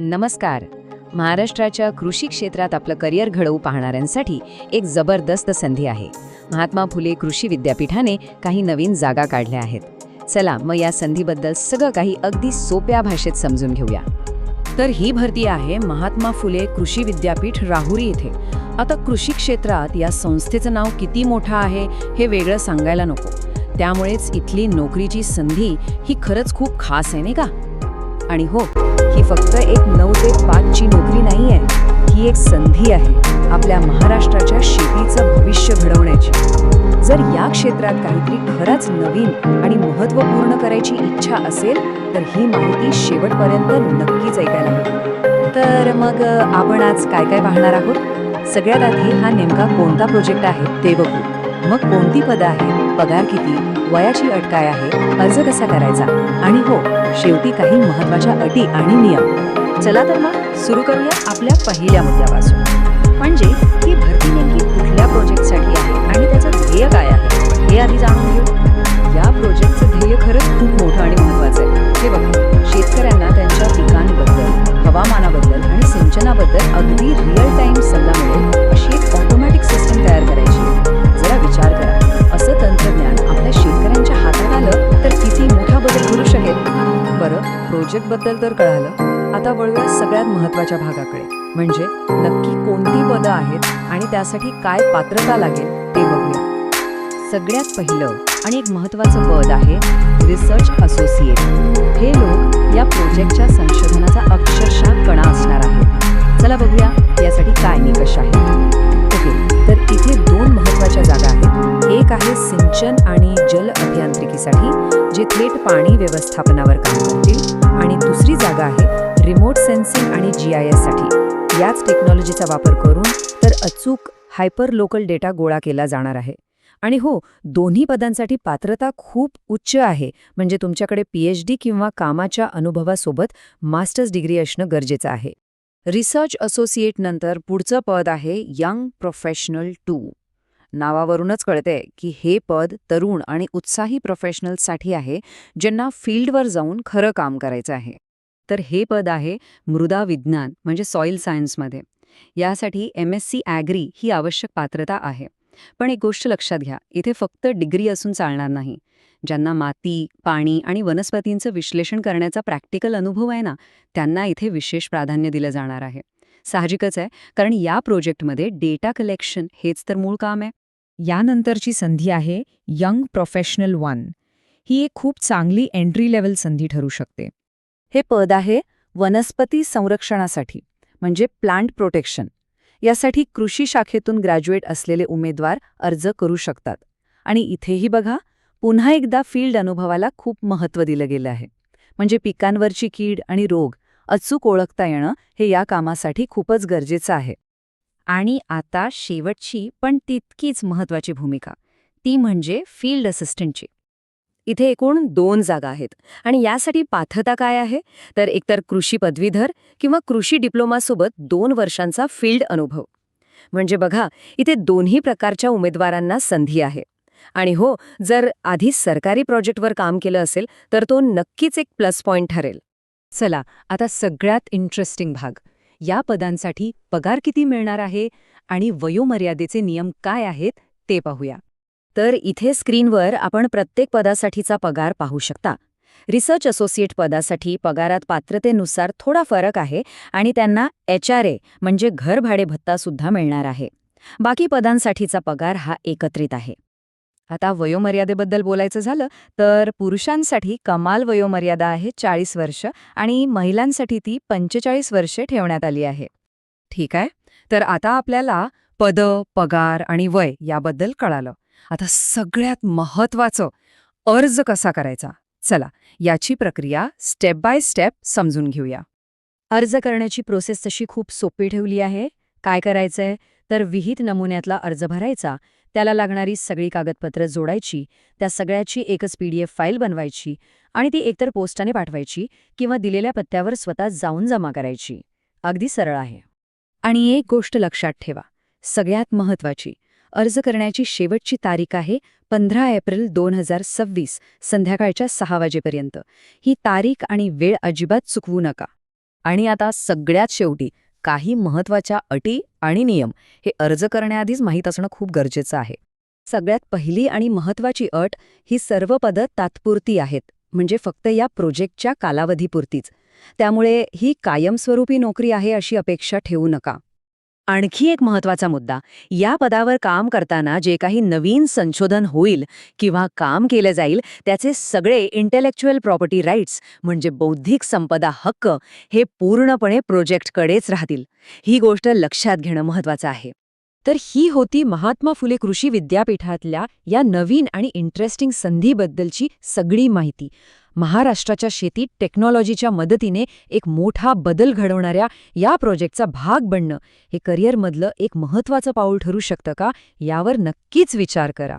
नमस्कार. महाराष्ट्राच्या कृषी क्षेत्रात आपलं करिअर घडवू पाहणाऱ्यांसाठी एक जबरदस्त संधी आहे. महात्मा फुले कृषी विद्यापीठाने काही नवीन जागा काढल्या आहेत. चला मग या संधीबद्दल सगळं काही अगदी सोप्या भाषेत समजून घेऊया. तर ही भरती आहे महात्मा फुले कृषी विद्यापीठ राहुरी येथे. आता कृषी क्षेत्रात या संस्थेचं नाव किती मोठं आहे हे वेगळं सांगायला नको. त्यामुळेच इथली नोकरीची संधी ही खरंच खूप खास आहे, नाही का? आणि हो, ही फक्त एक 9 ते 5 ची नोकरी नाही आहे. ही एक संधी आहे आपल्या महाराष्ट्राच्या शेतीचं भविष्य घडवण्याची. जर या क्षेत्रात काहीतरी खरंच नवीन आणि महत्त्वपूर्ण करायची इच्छा असेल तर ही माहिती शेवटपर्यंत नक्कीच ऐकायला हवी. तर मग आपण आज काय काय पाहणार आहोत? सगळ्यात आधी हा नेमका कोणता प्रोजेक्ट आहे ते बघू. मग कोणती पदं आहेत, पगार किती, वयाची अट काय आहे, अर्ज कसा करायचा आणि हो, शेवटी काही महत्त्वाच्या अटी आणि नियम. चला तर मग सुरू करूया आपल्या पहिल्या मुद्द्यापासून. म्हणजे ही भरती नेमकी कुठल्या प्रोजेक्टसाठी आहे आणि त्याचं ध्येय काय आहे हे आधी जाणून घेऊ. या प्रोजेक्टचं ध्येय खरंच खूप मोठं आणि महत्त्वाचं आहे. हे बघा, शेतकऱ्यांना त्यांच्या पिकांबद्दल, हवामानाबद्दल आणि सिंचनाबद्दल अगदी रिअल टाइम सल्ला मिळेल अशी एक ऑटोमॅटिक सिस्टम तयार करायची. जरा विचार करा, असं तंत्रज्ञान आपल्या शेतकऱ्यांच्या हातात आलं तर किती मोठा बदल घडू शकेल. बरं, प्रोजेक्टबद्दल तर कळालं. आता वळूया सगळ्यात महत्त्वाच्या भागाकडे, म्हणजे नक्की कोणती पदं आहेत आणि त्यासाठी काय पात्रता लागेल ते बघूया. सगळ्यात पहिलं आणि एक महत्त्वाचं पद आहे रिसर्च असोसिएट. हे लोक या प्रोजेक्टच्या संशोधनाचा अक्षरशः कणा असणार आहेत. चला बघूया यासाठी काय निकष आहेत. ओके, तर इथे 2 महत्त्वाच्या जागा आहेत. एक आहे सिंचन आणि जल अभियांत्रिकीसाठी, जे थेट पाणी व्यवस्थापनावर काम करतील, आणि दुसरी जागा आहे रिमोट सेन्सिंग आणि GIS साठी. याच टेक्नॉलॉजीचा वापर करून तर अचूक हायपर लोकल डेटा गोळा केला जाणार आहे. आणि हो, दोन्ही पदांसाठी पात्रता खूप उच्च आहे. म्हणजे तुमच्याकडे PhD किंवा कामाच्या अनुभवासोबत मास्टर्स डिग्री असणं गरजेचं आहे. रिसर्च असोसिएट नंतर पुढचं पद आहे यंग प्रोफेशनल 2. नावावरूनच कळते की हे पद तरुण आणि उत्साही प्रोफेशनल्ससाठी आहे, ज्यांना फील्डवर जाऊन खरं काम करायचं आहे. तर हे पद आहे मृदा विज्ञान म्हणजे सॉइल सायन्समध्ये. यासाठी MSc ॲग्री ही आवश्यक पात्रता आहे. पण एक गोष्ट लक्षात घ्या, इथे फक्त डिग्री असून चालणार नाही. ज्यांना माती, पाणी आणि वनस्पतींचं विश्लेषण करण्याचा प्रॅक्टिकल अनुभव आहे ना, त्यांना इथे विशेष प्राधान्य दिलं जाणार आहे. साहजिकच आहे, कारण या प्रोजेक्टमध्ये डेटा कलेक्शन हेच तर मूळ काम आहे. यानंतरची संधी आहे यंग प्रोफेशनल 1. ही एक खूप चांगली एंट्री लेव्हल संधी ठरू शकते. हे पद आहे वनस्पती संरक्षणासाठी म्हणजे प्लांट प्रोटेक्शन. यासाठी कृषी शाखेतून ग्रॅज्युएट असलेले उमेदवार अर्ज करू शकतात. आणि इथेही बघा, पुन्हा एकदा फील्ड अनुभवाला खूप महत्त्व दिलं गेलं आहे. म्हणजे पिकांवरची कीड आणि रोग अचूक ओळखता येणं हे या कामासाठी खूपच गरजेचं आहे. आणि आता शेवटची पण तितकीच महत्त्वाची भूमिका, ती म्हणजे फील्ड असिस्टंटची. इथे एकूण 2 जागा आहेत आणि यासाठी पात्रता काय आहे, तर एकतर कृषी पदवीधर किंवा कृषी डिप्लोमासोबत 2 वर्षांचा फील्ड अनुभव. म्हणजे बघा, इथे दोन्ही प्रकारच्या उमेदवारांना संधी आहे. आणि हो, जर आधी सरकारी प्रोजेक्टवर काम केलं असेल तर तो नक्कीच एक प्लस पॉइंट ठरेल. चला, आता सगळ्यात इंटरेस्टिंग भाग. या पदांसाठी पगार किती मिळणार आहे आणि वयोमर्यादेचे नियम काय आहेत ते पाहूया. तर इथे स्क्रीनवर आपण प्रत्येक पदासाठीचा पगार पाहू शकता. रिसर्च असोसिएट पदासाठी पगारात पात्रतेनुसार थोडा फरक आहे आणि त्यांना HRA म्हणजे घर भाडे भत्ता सुद्धा मिळणार आहे. बाकी पदांसाठीचा पगार हा एकत्रित आहे. आता वयोमर्यादेबद्दल बोलायचं झालं तर पुरुषांसाठी कमाल वयोमर्यादा आहे 40 वर्ष आणि महिलांसाठी ती 45 वर्षे ठेवण्यात आली आहे. ठीक आहे, तर आता आपल्याला पदं, पगार आणि वय याबद्दल कळालं. आता सगळ्यात महत्त्वाचं, अर्ज कसा करायचा. चला, याची प्रक्रिया स्टेप बाय स्टेप समजून घेऊया. अर्ज करण्याची प्रोसेस तशी खूप सोपी ठेवली आहे. काय करायचंय तर विहित नमुन्यातला अर्ज भरायचा, त्याला लागणारी सगळी कागदपत्रं जोडायची, त्या सगळ्याची एकच PDF फाईल बनवायची आणि ती एकतर पोस्टाने पाठवायची किंवा दिलेल्या पत्त्यावर स्वतः जाऊन जमा करायची. अगदी सरळ आहे. आणि एक गोष्ट लक्षात ठेवा, सगळ्यात महत्त्वाची, अर्ज करण्याची शेवटची तारीख आहे 15 एप्रिल 2026 संध्याकाळच्या 6 वाजेपर्यंत. ही तारीख आणि वेळ अजिबात चुकवू नका. आणि आता सगळ्यात शेवटी काही महत्त्वाच्या अटी आणि नियम हे अर्ज करण्याआधीच माहीत असणं खूप गरजेचं आहे. सगळ्यात पहिली आणि महत्त्वाची अट ही सर्व पदं तात्पुरती आहेत, म्हणजे फक्त या प्रोजेक्टच्या कालावधीपुरतीच. त्यामुळे ही कायमस्वरूपी नोकरी आहे अशी अपेक्षा ठेवू नका. आणखी एक महत्त्वाचा मुद्दा, या पदावर काम करताना जे काही नवीन संशोधन होईल किंवा काम केलं जाईल त्याचे सगळे इंटेलेक्च्युअल प्रॉपर्टी राईट्स म्हणजे बौद्धिक संपदा हक्क हे पूर्णपणे प्रोजेक्टकडेच राहतील. ही गोष्ट लक्षात घेणं महत्त्वाचं आहे. तर ही होती महात्मा फुले कृषी विद्यापीठातल्या या नवीन आणि इंटरेस्टिंग संधीबद्दलची सगळी माहिती. महाराष्ट्राच्या शेतीत टेक्नॉलॉजीच्या मदतीने एक मोठा बदल घडवणाऱ्या या प्रोजेक्टचा भाग बनणं हे करिअरमधलं एक महत्त्वाचं पाऊल ठरू शकतं का, यावर नक्कीच विचार करा.